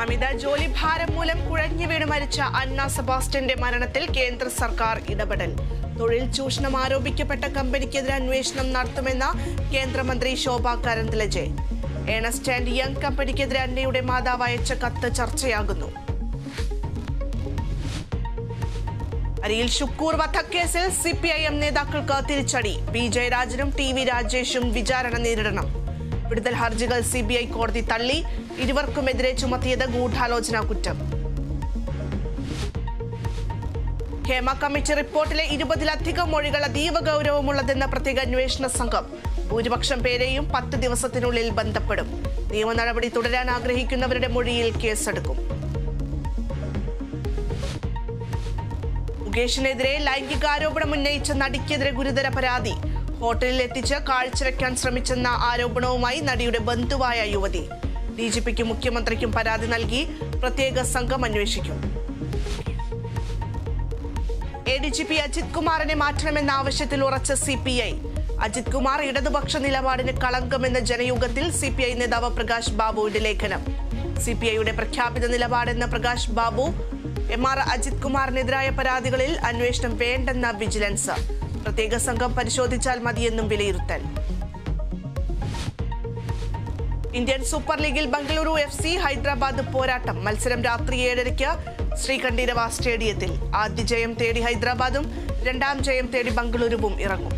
അമിത ജോലിഭാരം മൂലം കുഴഞ്ഞു വീണ് മരിച്ച അന്ന സെബാസ്റ്റ്യന്റെ മരണത്തിൽ കേന്ദ്ര സർക്കാർ ഇടപെടൽ. തൊഴിൽ ചൂഷണം ആരോപിക്കപ്പെട്ട കമ്പനിക്കെതിരെ അന്വേഷണം നടത്തുമെന്ന കേന്ദ്രമന്ത്രി ശോഭ കരന്ദലജെ. ഏണസ്റ്റ് ആൻഡ് യങ് കമ്പനിക്കെതിരെ അന്നയുടെ മാതാവ് അയച്ച കത്ത് ചർച്ചയാകുന്നു. അരിയിൽ ഷുക്കൂർ വധക്കേസിൽ CPIM നേതാക്കൾക്ക് തിരിച്ചടി. പി ജയരാജനും TV രാജേഷും വിചാരണ നേരിടണം. വിടുതൽ ഹർജികൾ CBI കോടതി തള്ളി. ഇരുവർക്കുമെതിരെ ചുമത്തിയത് ഗൂഢാലോചന കുറ്റം. ഹേമ കമ്മിറ്റി റിപ്പോർട്ടിലെ 20-ലധികം മൊഴികൾ അതീവ ഗൗരവമുള്ളതെന്ന പ്രത്യേക അന്വേഷണ സംഘം. ഭൂരിപക്ഷം പേരെയും 10 ദിവസത്തിനുള്ളിൽ ബന്ധപ്പെടും. നിയമ നടപടി തുടരാൻ ആഗ്രഹിക്കുന്നവരുടെ മൊഴിയിൽ കേസെടുക്കും. മുകേഷിനെതിരെ ലൈംഗികാരോപണം ഉന്നയിച്ച നടിക്കെതിരെ ഗുരുതര പരാതി. ഹോട്ടലിൽ എത്തിച്ച് കാഴ്ചവെക്കാൻ ശ്രമിച്ചെന്ന ആരോപണവുമായി നടിയുടെ ബന്ധുവായ യുവതി. DGPക്കും മുഖ്യമന്ത്രിക്കും പരാതി നൽകി. പ്രത്യേക സംഘം അന്വേഷിക്കും. ADGP അജിത് കുമാറിനെ മാറ്റണമെന്ന ആവശ്യത്തിൽ ഉറച്ച CPI. അജിത് കുമാർ ഇടതുപക്ഷ നിലപാടിന് കളങ്കമെന്ന ജനയുഗത്തിൽ CPI നേതാവ് പ്രകാശ് ബാബുവിന്റെ ലേഖനം. CPIയുടെ പ്രഖ്യാപിത നിലപാടെന്ന പ്രകാശ് ബാബു. MR അജിത് കുമാറിനെതിരായ പരാതികളിൽ അന്വേഷണം വേണ്ടെന്ന വിജിലൻസ്. പ്രത്യേക സംഘം പരിശോധിച്ചാൽ മതിയെന്നും വിലയിരുത്തൽ. ഇന്ത്യൻ സൂപ്പർ ലീഗിൽ ബംഗളൂരു FC ഹൈദരാബാദ് പോരാട്ടം. മത്സരം രാത്രി 7:30 ശ്രീകണ്ഠീരവ സ്റ്റേഡിയത്തിൽ. ആദ്യ ജയം തേടി ഹൈദരാബാദും രണ്ടാം ജയം തേടി ബംഗളൂരുവും ഇറങ്ങും.